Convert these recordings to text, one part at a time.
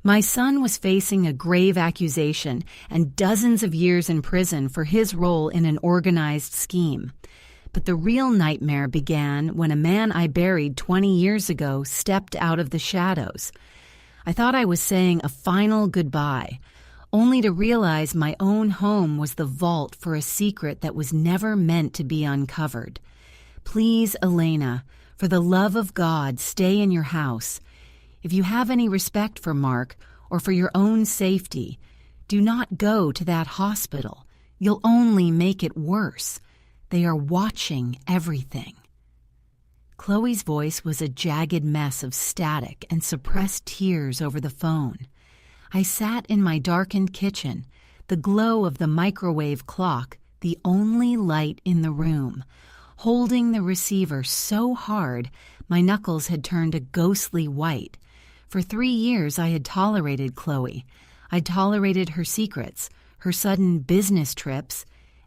My son was facing a grave accusation and dozens of years in prison for his role in an organized scheme. But the real nightmare began when a man I buried 20 years ago stepped out of the shadows. I thought I was saying a final goodbye, only to realize my own home was the vault for a secret that was never meant to be uncovered. Please, Elena, for the love of God, stay in your house. If you have any respect for Mark, or for your own safety, do not go to that hospital. You'll only make it worse. They are watching everything. Chloe's voice was a jagged mess of static and suppressed tears over the phone. I sat in my darkened kitchen, the glow of the microwave clock, the only light in the room, holding the receiver so hard my knuckles had turned a ghostly white. For 3 years I had tolerated Chloe. I'd tolerated her secrets, her sudden business trips,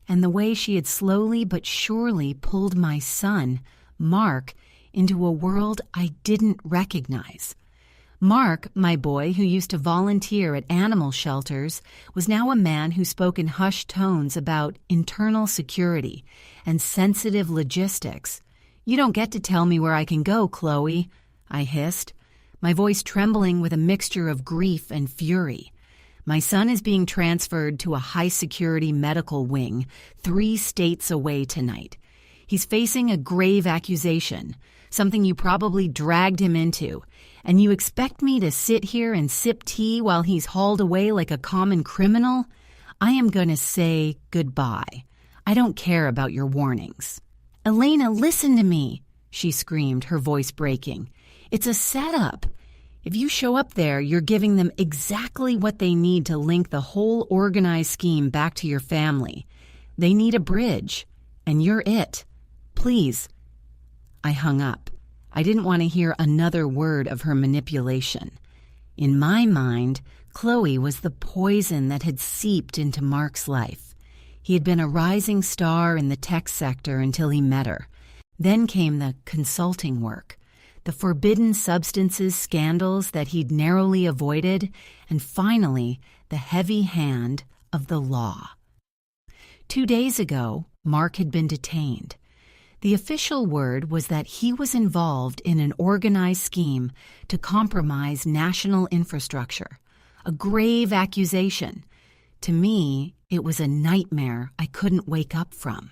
and the way she had slowly but surely pulled my son, Mark, into a world I didn't recognize. Mark, my boy who used to volunteer at animal shelters, was now a man who spoke in hushed tones about internal security and sensitive logistics. "You don't get to tell me where I can go, Chloe," I hissed, my voice trembling with a mixture of grief and fury. "My son is being transferred to a high-security medical wing 3 states away tonight. He's facing a grave accusation, something you probably dragged him into, and you expect me to sit here and sip tea while he's hauled away like a common criminal? I am going to say goodbye. I don't care about your warnings." "Elena, listen to me," she screamed, her voice breaking. "It's a setup. If you show up there, you're giving them exactly what they need to link the whole organized scheme back to your family. They need a bridge, and you're it. Please." I hung up. I didn't want to hear another word of her manipulation. In my mind, Chloe was the poison that had seeped into Mark's life. He had been a rising star in the tech sector until he met her. Then came the consulting work, the forbidden substances scandals that he'd narrowly avoided, and finally, the heavy hand of the law. 2 days ago, Mark had been detained. The official word was that he was involved in an organized scheme to compromise national infrastructure, a grave accusation. To me, it was a nightmare I couldn't wake up from.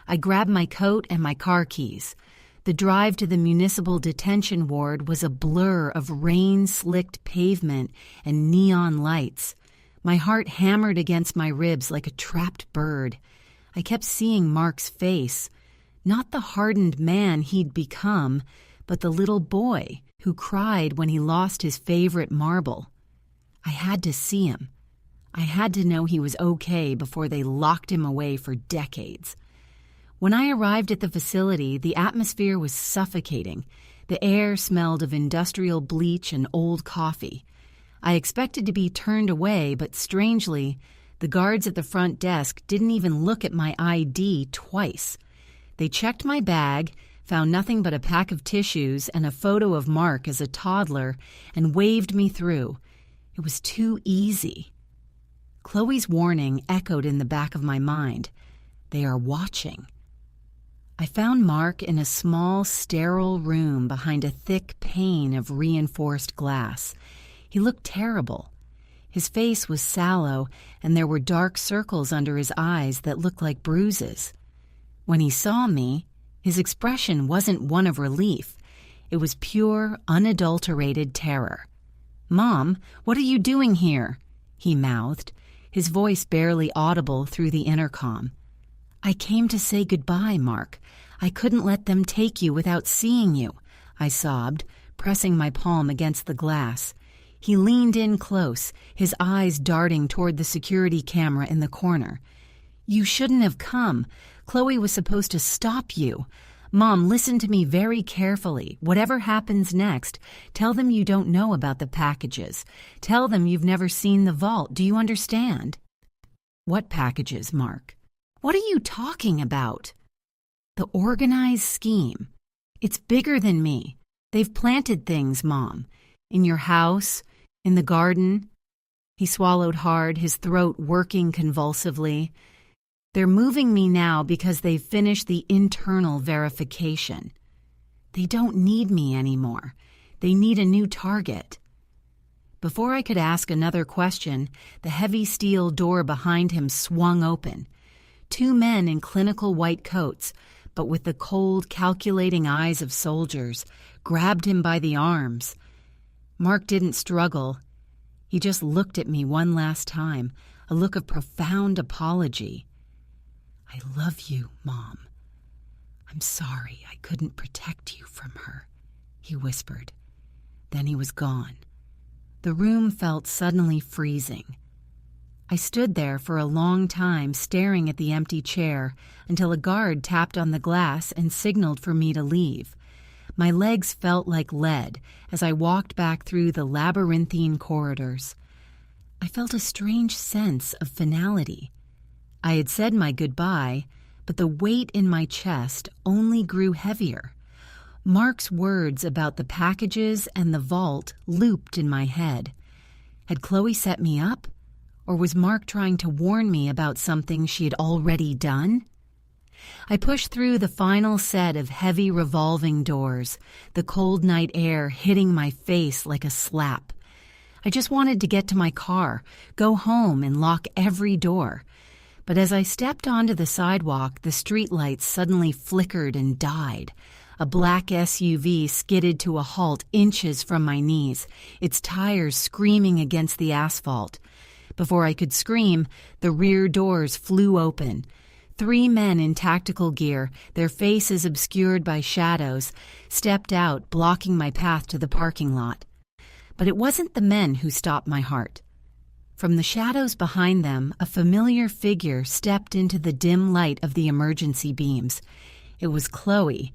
I grabbed my coat and my car keys. The drive to the municipal detention ward was a blur of rain-slicked pavement and neon lights. My heart hammered against my ribs like a trapped bird. I kept seeing Mark's face, not the hardened man he'd become, but the little boy who cried when he lost his favorite marble. I had to see him. I had to know he was okay before they locked him away for decades. When I arrived at the facility, the atmosphere was suffocating. The air smelled of industrial bleach and old coffee. I expected to be turned away, but strangely, the guards at the front desk didn't even look at my ID twice. They checked my bag, found nothing but a pack of tissues and a photo of Mark as a toddler, and waved me through. It was too easy. Chloe's warning echoed in the back of my mind. They are watching. I found Mark in a small, sterile room behind a thick pane of reinforced glass. He looked terrible. His face was sallow, and there were dark circles under his eyes that looked like bruises. When he saw me, his expression wasn't one of relief. It was pure, unadulterated terror. "Mom, what are you doing here?" he mouthed, his voice barely audible through the intercom. "I came to say goodbye, Mark. I couldn't let them take you without seeing you," I sobbed, pressing my palm against the glass. He leaned in close, his eyes darting toward the security camera in the corner. "You shouldn't have come. Chloe was supposed to stop you. Mom, listen to me very carefully. Whatever happens next, tell them you don't know about the packages. Tell them you've never seen the vault. Do you understand?" "What packages, Mark? What are you talking about?" "The organized scheme. It's bigger than me. They've planted things, Mom. In your house, In the garden. He swallowed hard, his throat working convulsively. They're moving me now because they've finished the internal verification. They don't need me anymore. They need a new target. Before I could ask another question, the heavy steel door behind him swung open. Two men in clinical white coats, but with the cold, calculating eyes of soldiers, grabbed him by the arms. Mark didn't struggle. He just looked at me one last time, a look of profound apology. "I love you, Mom. I'm sorry I couldn't protect you from her," he whispered. Then he was gone. The room felt suddenly freezing. I stood there for a long time staring at the empty chair until a guard tapped on the glass and signaled for me to leave. My legs felt like lead as I walked back through the labyrinthine corridors. I felt a strange sense of finality. I had said my goodbye, but the weight in my chest only grew heavier. Mark's words about the packages and the vault looped in my head. Had Chloe set me up? Or was Mark trying to warn me about something she had already done? I pushed through the final set of heavy revolving doors, the cold night air hitting my face like a slap. I just wanted to get to my car, go home, and lock every door. But as I stepped onto the sidewalk, the streetlights suddenly flickered and died. A black SUV skidded to a halt inches from my knees, its tires screaming against the asphalt. Before I could scream, the rear doors flew open. 3 men in tactical gear, their faces obscured by shadows, stepped out, blocking my path to the parking lot. But it wasn't the men who stopped my heart. From the shadows behind them, a familiar figure stepped into the dim light of the emergency beams. It was Chloe,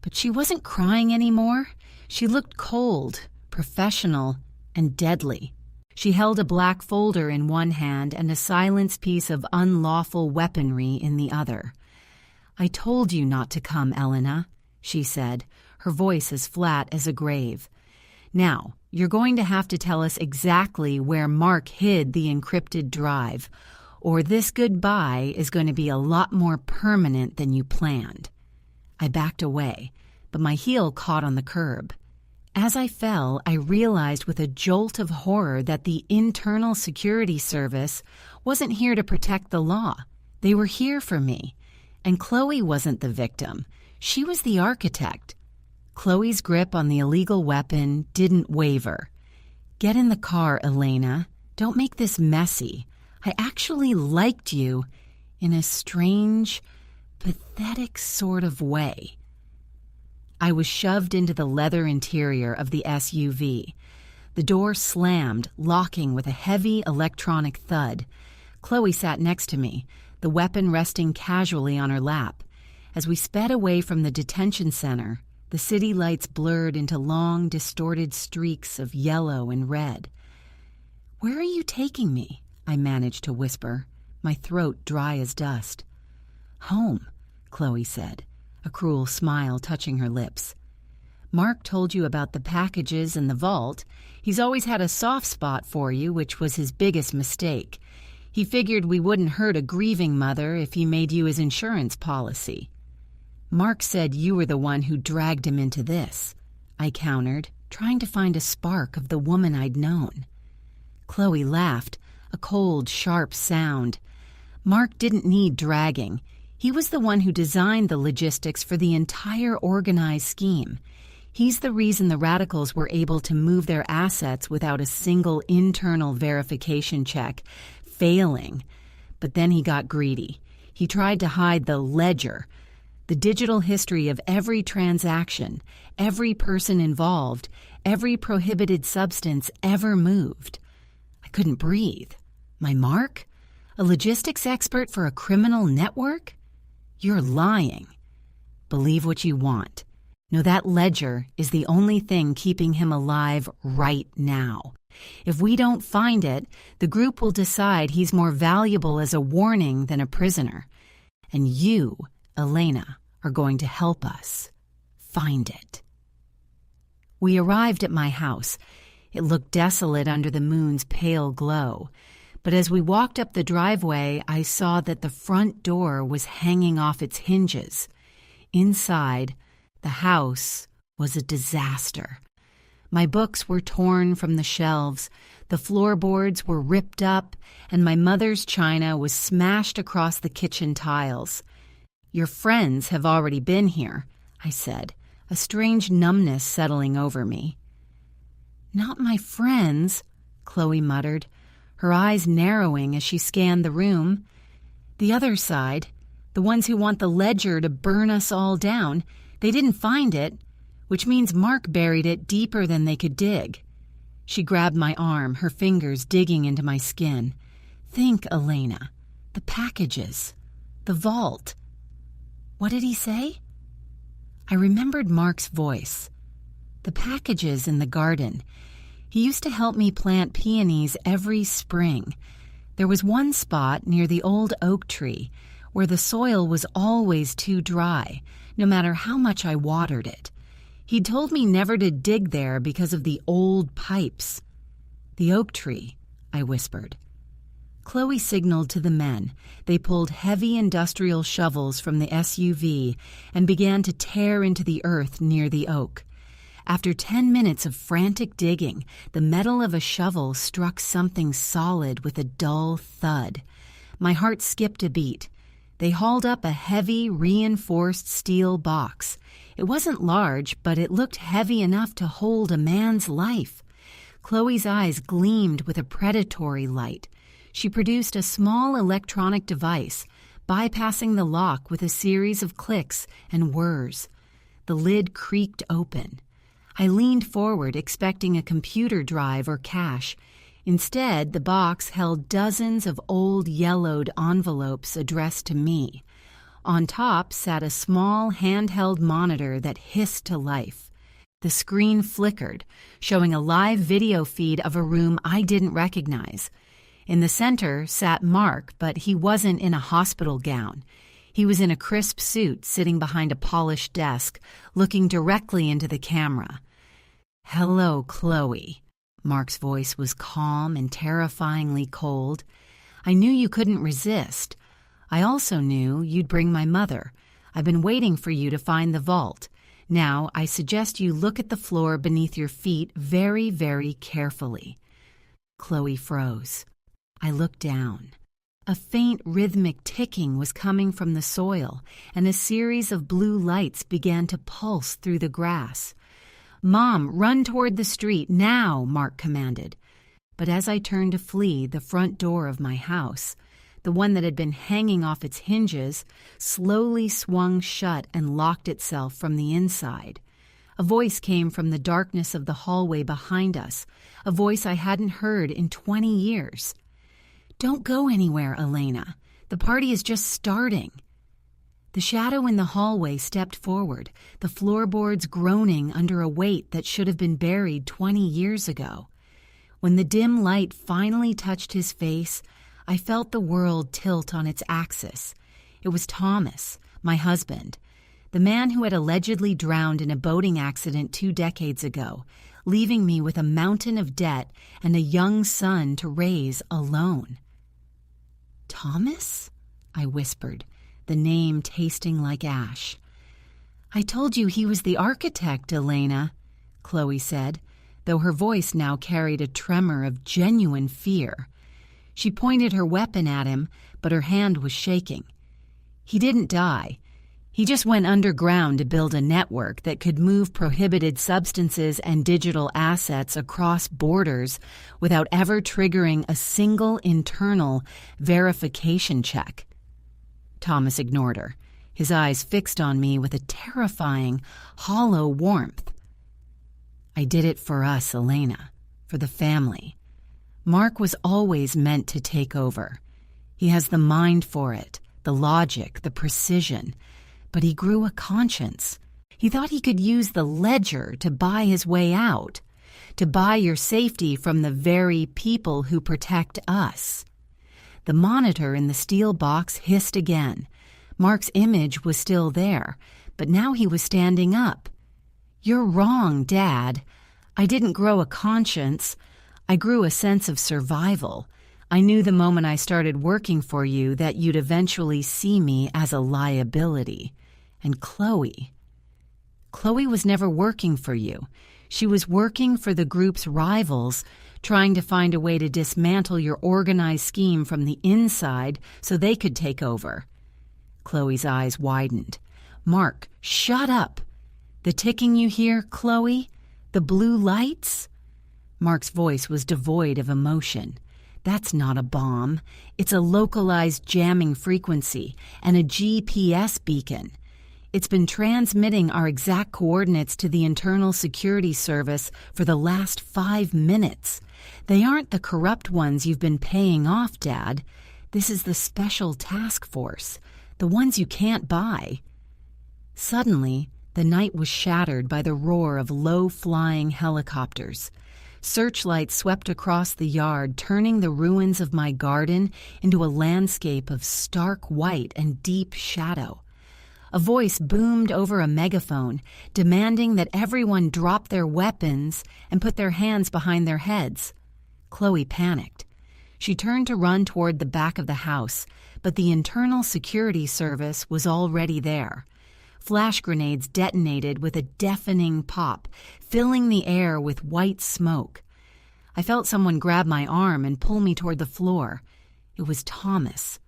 but she wasn't crying anymore. She looked cold, professional, and deadly. She held a black folder in one hand and a silenced piece of unlawful weaponry in the other. "I told you not to come, Elena," she said, her voice as flat as a grave. "Now, you're going to have to tell us exactly where Mark hid the encrypted drive, or this goodbye is going to be a lot more permanent than you planned." I backed away, but my heel caught on the curb. As I fell, I realized with a jolt of horror that the Internal Security Service wasn't here to protect the law. They were here for me. And Chloe wasn't the victim. She was the architect. Chloe's grip on the illegal weapon didn't waver. "Get in the car, Elena. Don't make this messy. I actually liked you in a strange, pathetic sort of way." I was shoved into the leather interior of the SUV. The door slammed, locking with a heavy electronic thud. Chloe sat next to me, the weapon resting casually on her lap. As we sped away from the detention center, the city lights blurred into long, distorted streaks of yellow and red. "Where are you taking me?" I managed to whisper, my throat dry as dust. "Home," Chloe said, a cruel smile touching her lips. "Mark told you about the packages and the vault. He's always had a soft spot for you, which was his biggest mistake. He figured we wouldn't hurt a grieving mother if he made you his insurance policy." "Mark said you were the one who dragged him into this," I countered, trying to find a spark of the woman I'd known. Chloe laughed, a cold, sharp sound. "Mark didn't need dragging. He was the one who designed the logistics for the entire organized scheme. He's the reason the radicals were able to move their assets without a single internal verification check, failing. But then he got greedy. He tried to hide the ledger, the digital history of every transaction, every person involved, every prohibited substance ever moved. I couldn't breathe. My Mark? A logistics expert for a criminal network? You're lying. Believe what you want. No, that ledger is the only thing keeping him alive right now. If we don't find it, the group will decide he's more valuable as a warning than a prisoner. And you, Elena, are going to help us find it. We arrived at my house. It looked desolate under the moon's pale glow. But as we walked up the driveway, I saw that the front door was hanging off its hinges. Inside, the house was a disaster. My books were torn from the shelves, the floorboards were ripped up, and my mother's china was smashed across the kitchen tiles. "Your friends have already been here," I said, a strange numbness settling over me. "Not my friends," Chloe muttered, her eyes narrowing as she scanned the room. "The other side, the ones who want the ledger to burn us all down, they didn't find it, which means Mark buried it deeper than they could dig." She grabbed my arm, her fingers digging into my skin. "Think, Elena. The packages. The vault." "What did he say?" I remembered Mark's voice. "The packages in the garden. He used to help me plant peonies every spring. There was one spot near the old oak tree where the soil was always too dry, no matter how much I watered it. He'd told me never to dig there because of the old pipes." "The oak tree," I whispered. Chloe signaled to the men. They pulled heavy industrial shovels from the SUV and began to tear into the earth near the oak. After 10 minutes of frantic digging, the metal of a shovel struck something solid with a dull thud. My heart skipped a beat. They hauled up a heavy, reinforced steel box. It wasn't large, but it looked heavy enough to hold a man's life. Chloe's eyes gleamed with a predatory light. She produced a small electronic device, bypassing the lock with a series of clicks and whirs. The lid creaked open. I leaned forward, expecting a computer drive or cache. Instead, the box held dozens of old yellowed envelopes addressed to me. On top sat a small handheld monitor that hissed to life. The screen flickered, showing a live video feed of a room I didn't recognize. In the center sat Mark, but he wasn't in a hospital gown. He was in a crisp suit, sitting behind a polished desk, looking directly into the camera. "Hello, Chloe." Mark's voice was calm and terrifyingly cold. "I knew you couldn't resist. I also knew you'd bring my mother. I've been waiting for you to find the vault. Now, I suggest you look at the floor beneath your feet very, very carefully." Chloe froze. I looked down. A faint rhythmic ticking was coming from the soil, and a series of blue lights began to pulse through the grass. "Mom, run toward the street, now," Mark commanded. But as I turned to flee, the front door of my house, the one that had been hanging off its hinges, slowly swung shut and locked itself from the inside. A voice came from the darkness of the hallway behind us, a voice I hadn't heard in 20 years. "Don't go anywhere, Elena. The party is just starting." The shadow in the hallway stepped forward, the floorboards groaning under a weight that should have been buried 20 years ago. When the dim light finally touched his face, I felt the world tilt on its axis. It was Thomas, my husband, the man who had allegedly drowned in a boating accident 2 decades ago, leaving me with a mountain of debt and a young son to raise alone. "Thomas?" I whispered, the name tasting like ash. "I told you he was the architect, Elena," Chloe said, though her voice now carried a tremor of genuine fear. She pointed her weapon at him, but her hand was shaking. "He didn't die. He just went underground to build a network that could move prohibited substances and digital assets across borders without ever triggering a single internal verification check." Thomas ignored her, his eyes fixed on me with a terrifying, hollow warmth. "I did it for us, Elena, for the family. Mark was always meant to take over. He has the mind for it, the logic, the precision. But he grew a conscience. He thought he could use the ledger to buy his way out, to buy your safety from the very people who protect us." The monitor in the steel box hissed again. Mark's image was still there, but now he was standing up. "You're wrong, Dad. I didn't grow a conscience. I grew a sense of survival. I knew the moment I started working for you that you'd eventually see me as a liability. And Chloe was never working for you. She was working for the group's rivals, trying to find a way to dismantle your organized scheme from the inside so they could take over. Chloe's eyes widened. Mark, shut up. The ticking you hear, Chloe? The blue lights? Mark's voice was devoid of emotion. That's not a bomb. It's a localized jamming frequency and a GPS beacon. It's been transmitting our exact coordinates to the Internal Security Service for the last 5 minutes. They aren't the corrupt ones you've been paying off, Dad. This is the Special Task Force, the ones you can't buy. Suddenly, the night was shattered by the roar of low-flying helicopters. Searchlights swept across the yard, turning the ruins of my garden into a landscape of stark white and deep shadow. A voice boomed over a megaphone, demanding that everyone drop their weapons and put their hands behind their heads. Chloe panicked. She turned to run toward the back of the house, but the Internal Security Service was already there. Flash grenades detonated with a deafening pop, filling the air with white smoke. I felt someone grab my arm and pull me toward the floor. It was Thomas.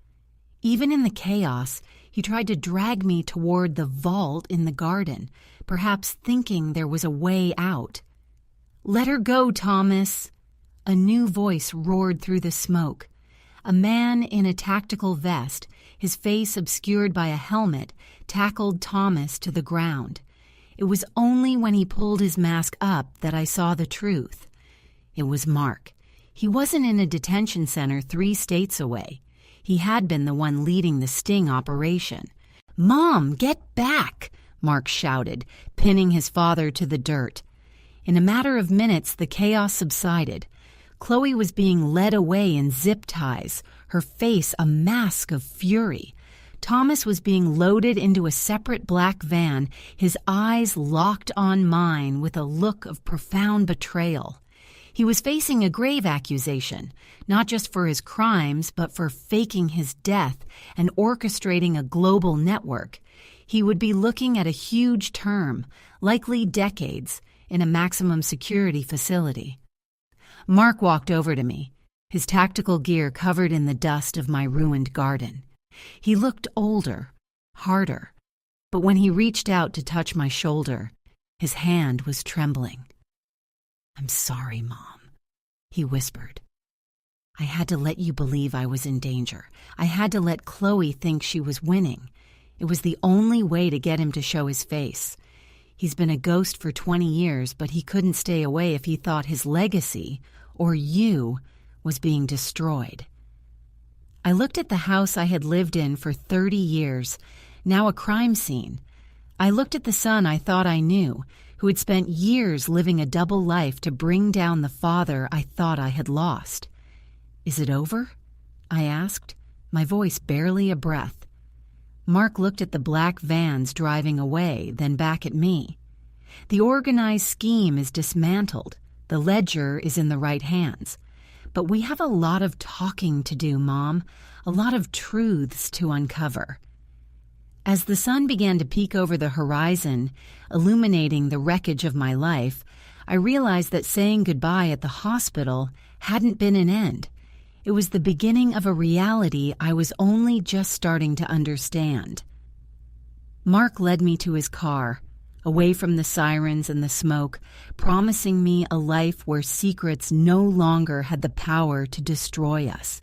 Even in the chaos, he tried to drag me toward the vault in the garden, perhaps thinking there was a way out. "Let her go, Thomas!" A new voice roared through the smoke. A man in a tactical vest, his face obscured by a helmet, tackled Thomas to the ground. It was only when he pulled his mask up that I saw the truth. It was Mark. He wasn't in a detention center 3 states away. He had been the one leading the sting operation. "Mom, get back!" Mark shouted, pinning his father to the dirt. In a matter of minutes, the chaos subsided. Chloe was being led away in zip ties, her face a mask of fury. Thomas was being loaded into a separate black van, his eyes locked on mine with a look of profound betrayal. He was facing a grave accusation, not just for his crimes, but for faking his death and orchestrating a global network. He would be looking at a huge term, likely decades, in a maximum security facility. Mark walked over to me, his tactical gear covered in the dust of my ruined garden. He looked older, harder, but when he reached out to touch my shoulder, his hand was trembling. "I'm sorry, Mom," he whispered. "I had to let you believe I was in danger. I had to let Chloe think she was winning. It was the only way to get him to show his face. He's been a ghost for 20 years, but he couldn't stay away if he thought his legacy, or you, was being destroyed." I looked at the house I had lived in for 30 years, now a crime scene. I looked at the son I thought I knew, who had spent years living a double life to bring down the father I thought I had lost. "Is it over?" I asked, my voice barely a breath. Mark looked at the black vans driving away, then back at me. "The organized scheme is dismantled. The ledger is in the right hands. But we have a lot of talking to do, Mom, a lot of truths to uncover." As the sun began to peek over the horizon, illuminating the wreckage of my life, I realized that saying goodbye at the hospital hadn't been an end. It was the beginning of a reality I was only just starting to understand. Mark led me to his car, away from the sirens and the smoke, promising me a life where secrets no longer had the power to destroy us.